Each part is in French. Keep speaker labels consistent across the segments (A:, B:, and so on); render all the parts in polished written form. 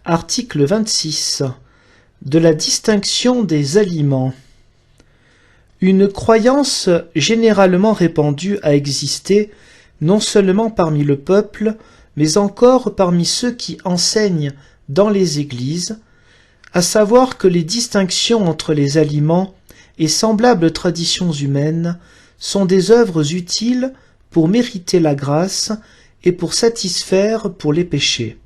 A: Article 26. De la distinction des aliments. Une croyance généralement répandue a existé non seulement parmi le peuple, mais encore parmi ceux qui enseignent dans les églises, à savoir que les distinctions entre les aliments et semblables traditions humaines sont des œuvres utiles pour mériter la grâce et pour satisfaire pour les péchés.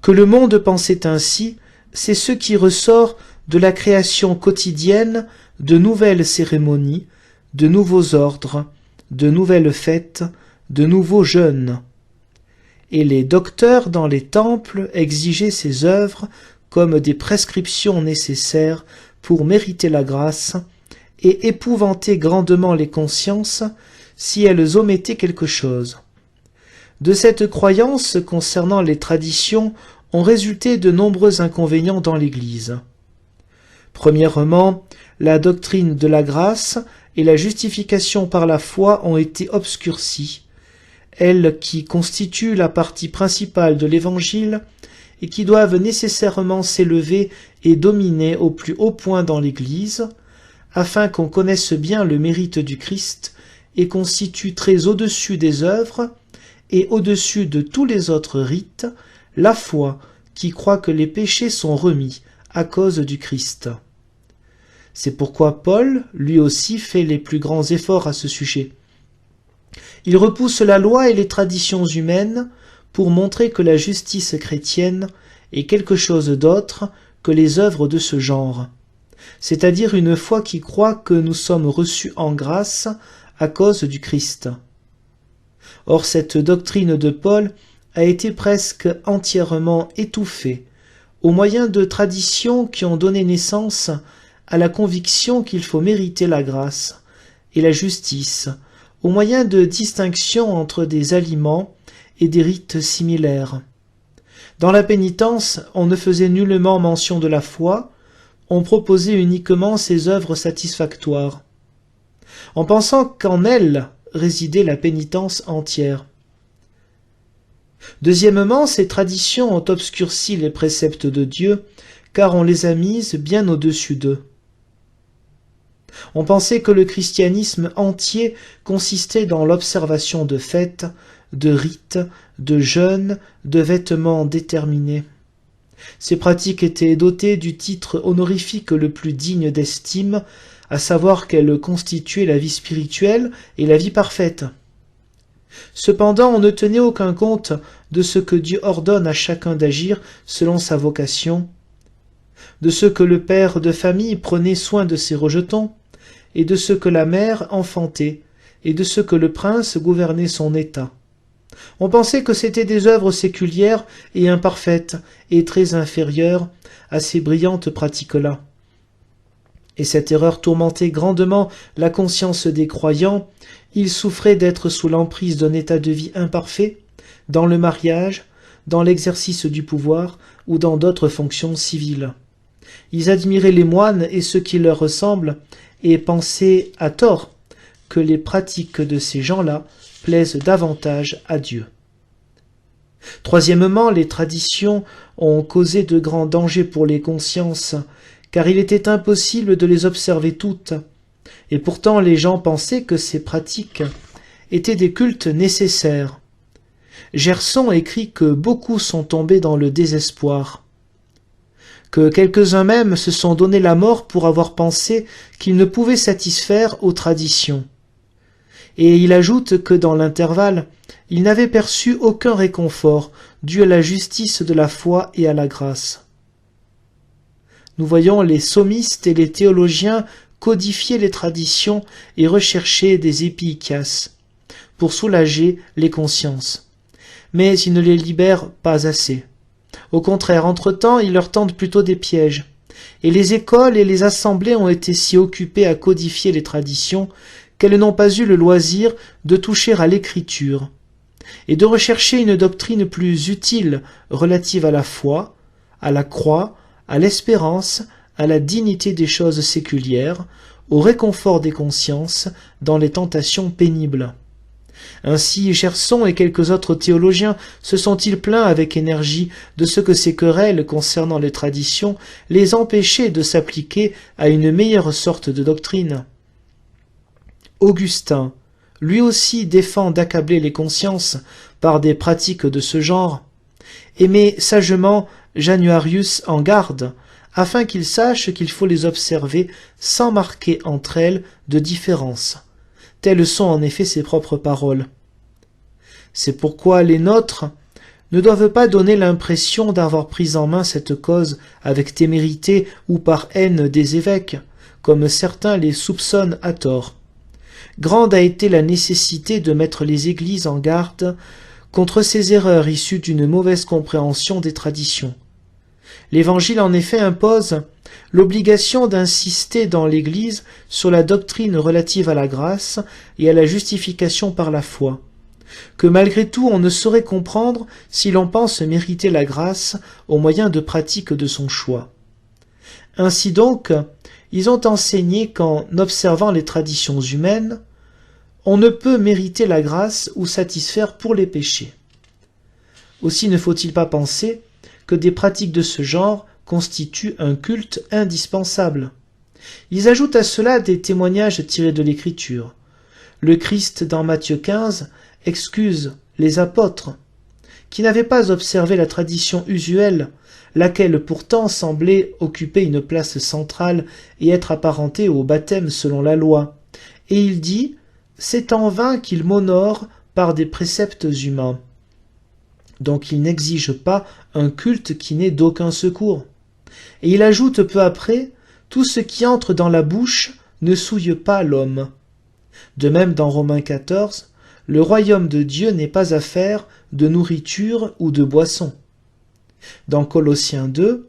A: Que le monde pensait ainsi, c'est ce qui ressort de la création quotidienne de nouvelles cérémonies, de nouveaux ordres, de nouvelles fêtes, de nouveaux jeûnes. Et les docteurs dans les temples exigeaient ces œuvres comme des prescriptions nécessaires pour mériter la grâce et épouvantaient grandement les consciences si elles omettaient quelque chose. De cette croyance concernant les traditions ont résulté de nombreux inconvénients dans l'Église. Premièrement, la doctrine de la grâce et la justification par la foi ont été obscurcies, elles qui constituent la partie principale de l'Évangile et qui doivent nécessairement s'élever et dominer au plus haut point dans l'Église, afin qu'on connaisse bien le mérite du Christ et qu'on situe très au-dessus des œuvres et au-dessus de tous les autres rites, la foi qui croit que les péchés sont remis à cause du Christ. C'est pourquoi Paul, lui aussi, fait les plus grands efforts à ce sujet. Il repousse la loi et les traditions humaines pour montrer que la justice chrétienne est quelque chose d'autre que les œuvres de ce genre, c'est-à-dire une foi qui croit que nous sommes reçus en grâce à cause du Christ. Or cette doctrine de Paul a été presque entièrement étouffée au moyen de traditions qui ont donné naissance à la conviction qu'il faut mériter la grâce et la justice, au moyen de distinctions entre des aliments et des rites similaires. Dans la pénitence, on ne faisait nullement mention de la foi, on proposait uniquement ses œuvres satisfactoires, en pensant qu'en elles résidait la pénitence entière. Deuxièmement, ces traditions ont obscurci les préceptes de Dieu, car on les a mises bien au-dessus d'eux. On pensait que le christianisme entier consistait dans l'observation de fêtes, de rites, de jeûnes, de vêtements déterminés. Ces pratiques étaient dotées du titre honorifique le plus digne d'estime, à savoir qu'elles constituaient la vie spirituelle et la vie parfaite. Cependant, on ne tenait aucun compte de ce que Dieu ordonne à chacun d'agir selon sa vocation, de ce que le père de famille prenait soin de ses rejetons, et de ce que la mère enfantait, et de ce que le prince gouvernait son état. On pensait que c'étaient des œuvres séculières et imparfaites, et très inférieures à ces brillantes pratiques-là. Et cette erreur tourmentait grandement la conscience des croyants. Ils souffraient d'être sous l'emprise d'un état de vie imparfait, dans le mariage, dans l'exercice du pouvoir ou dans d'autres fonctions civiles. Ils admiraient les moines et ceux qui leur ressemblent, et pensaient à tort que les pratiques de ces gens-là plaisent davantage à Dieu. Troisièmement, les traditions ont causé de grands dangers pour les consciences, car il était impossible de les observer toutes, et pourtant les gens pensaient que ces pratiques étaient des cultes nécessaires. Gerson écrit que beaucoup sont tombés dans le désespoir, que quelques-uns même se sont donné la mort pour avoir pensé qu'ils ne pouvaient satisfaire aux traditions. Et il ajoute que dans l'intervalle, ils n'avaient perçu aucun réconfort dû à la justice de la foi et à la grâce. Nous voyons les somistes et les théologiens codifier les traditions et rechercher des épicas pour soulager les consciences. Mais ils ne les libèrent pas assez. Au contraire, entre-temps, ils leur tendent plutôt des pièges. Et les écoles et les assemblées ont été si occupées à codifier les traditions qu'elles n'ont pas eu le loisir de toucher à l'écriture et de rechercher une doctrine plus utile relative à la foi, à la croix, à l'espérance, à la dignité des choses séculières, au réconfort des consciences dans les tentations pénibles. Ainsi, Gerson et quelques autres théologiens se sont-ils plaints avec énergie de ce que ces querelles concernant les traditions les empêchaient de s'appliquer à une meilleure sorte de doctrine. Augustin, lui aussi, défend d'accabler les consciences par des pratiques de ce genre, et met sagement Januarius en garde, afin qu'il sache qu'il faut les observer sans marquer entre elles de différence. Telles sont en effet ses propres paroles. C'est pourquoi les nôtres ne doivent pas donner l'impression d'avoir pris en main cette cause avec témérité ou par haine des évêques, comme certains les soupçonnent à tort. Grande a été la nécessité de mettre les églises en garde contre ces erreurs issues d'une mauvaise compréhension des traditions. L'Évangile en effet impose l'obligation d'insister dans l'Église sur la doctrine relative à la grâce et à la justification par la foi, que malgré tout on ne saurait comprendre si l'on pense mériter la grâce au moyen de pratiques de son choix. Ainsi donc, ils ont enseigné qu'en observant les traditions humaines, on ne peut mériter la grâce ou satisfaire pour les péchés. Aussi ne faut-il pas penser que des pratiques de ce genre constituent un culte indispensable. Ils ajoutent à cela des témoignages tirés de l'Écriture. Le Christ, dans Matthieu 15, excuse les apôtres, qui n'avaient pas observé la tradition usuelle, laquelle pourtant semblait occuper une place centrale et être apparentée au baptême selon la loi. Et il dit « C'est en vain qu'ils m'honorent par des préceptes humains. » Donc il n'exige pas un culte qui n'ait d'aucun secours. Et il ajoute peu après « Tout ce qui entre dans la bouche ne souille pas l'homme. » De même dans Romains 14, le royaume de Dieu n'est pas affaire de nourriture ou de boisson. Dans Colossiens 2,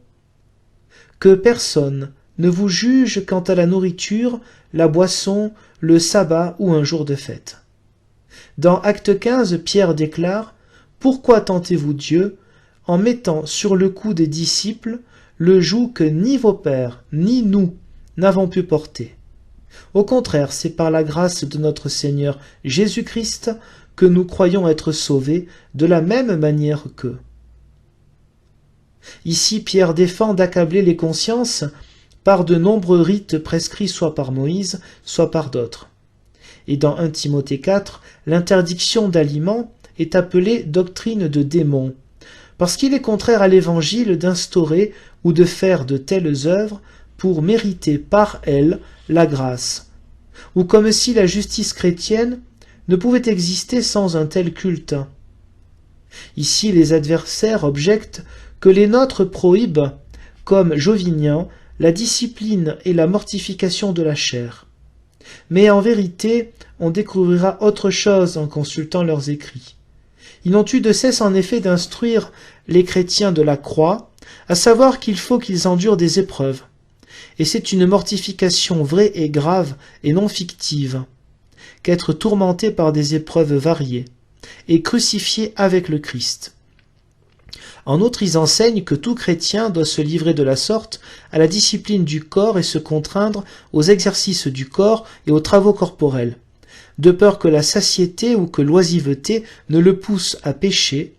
A: que personne ne vous juge quant à la nourriture, la boisson, le sabbat ou un jour de fête. Dans Acte 15, Pierre déclare « Pourquoi tentez-vous Dieu en mettant sur le cou des disciples le joug que ni vos pères ni nous n'avons pu porter ? Au contraire, c'est par la grâce de notre Seigneur Jésus-Christ que nous croyons être sauvés de la même manière qu'eux. » Ici, Pierre défend d'accabler les consciences par de nombreux rites prescrits soit par Moïse, soit par d'autres. Et dans 1 Timothée 4, l'interdiction d'aliments est appelée doctrine de démons, parce qu'il est contraire à l'Évangile d'instaurer ou de faire de telles œuvres pour mériter par elles la grâce, ou comme si la justice chrétienne ne pouvait exister sans un tel culte. Ici, les adversaires objectent que les nôtres prohibent, comme Jovinien, la discipline et la mortification de la chair. Mais en vérité, on découvrira autre chose en consultant leurs écrits. Ils n'ont eu de cesse en effet d'instruire les chrétiens de la croix, à savoir qu'il faut qu'ils endurent des épreuves. Et c'est une mortification vraie et grave et non fictive, qu'être tourmenté par des épreuves variées, et crucifié avec le Christ. En outre, ils enseignent que tout chrétien doit se livrer de la sorte à la discipline du corps et se contraindre aux exercices du corps et aux travaux corporels, de peur que la satiété ou que l'oisiveté ne le pousse à pécher,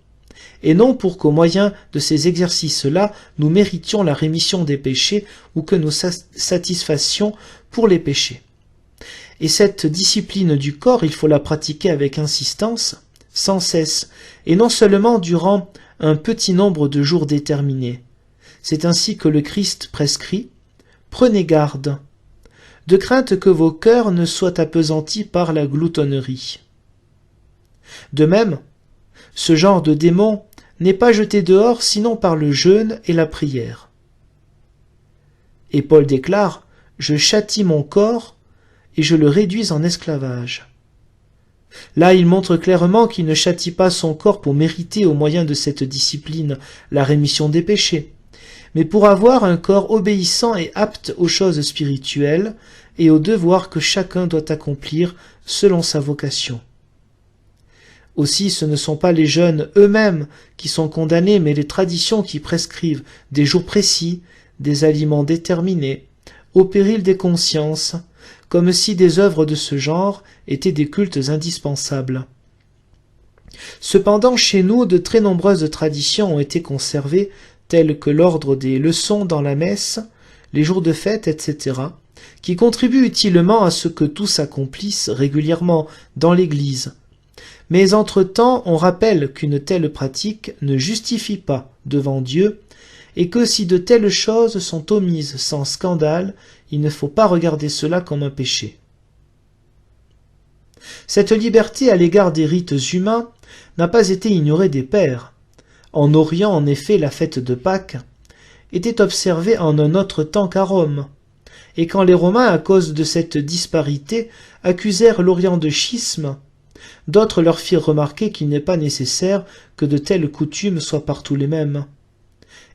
A: et non pour qu'au moyen de ces exercices-là, nous méritions la rémission des péchés ou que nous satisfassions pour les péchés. Et cette discipline du corps, il faut la pratiquer avec insistance, sans cesse, et non seulement durant un petit nombre de jours déterminés. C'est ainsi que le Christ prescrit « Prenez garde, de crainte que vos cœurs ne soient appesantis par la gloutonnerie. » De même, ce genre de démon n'est pas jeté dehors sinon par le jeûne et la prière. Et Paul déclare « Je châtie mon corps et je le réduis en esclavage. » Là, il montre clairement qu'il ne châtie pas son corps pour mériter au moyen de cette discipline la rémission des péchés, mais pour avoir un corps obéissant et apte aux choses spirituelles et aux devoirs que chacun doit accomplir selon sa vocation. Aussi, ce ne sont pas les jeûnes eux-mêmes qui sont condamnés, mais les traditions qui prescrivent des jours précis, des aliments déterminés, au péril des consciences, comme si des œuvres de ce genre étaient des cultes indispensables. Cependant, chez nous, de très nombreuses traditions ont été conservées, telles que l'ordre des leçons dans la messe, les jours de fête, etc., qui contribuent utilement à ce que tout s'accomplisse régulièrement dans l'Église. Mais entre-temps, on rappelle qu'une telle pratique ne justifie pas devant Dieu, et que si de telles choses sont omises sans scandale, il ne faut pas regarder cela comme un péché. Cette liberté à l'égard des rites humains n'a pas été ignorée des pères. En Orient, en effet, la fête de Pâques était observée en un autre temps qu'à Rome, et quand les Romains, à cause de cette disparité, accusèrent l'Orient de schisme, d'autres leur firent remarquer qu'il n'est pas nécessaire que de telles coutumes soient partout les mêmes.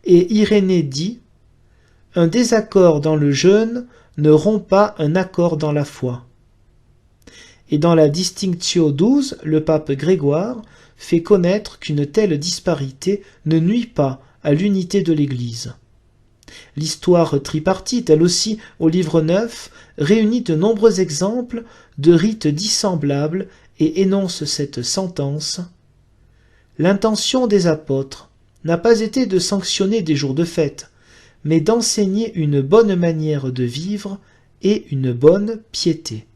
A: Et Irénée dit « Un désaccord dans le jeûne ne rompt pas un accord dans la foi ». Et dans la Distinctio 12, le pape Grégoire fait connaître qu'une telle disparité ne nuit pas à l'unité de l'Église. L'histoire tripartite, elle aussi, au livre 9, réunit de nombreux exemples de rites dissemblables et énonce cette sentence. L'intention des apôtres n'a pas été de sanctionner des jours de fête, mais d'enseigner une bonne manière de vivre et une bonne piété.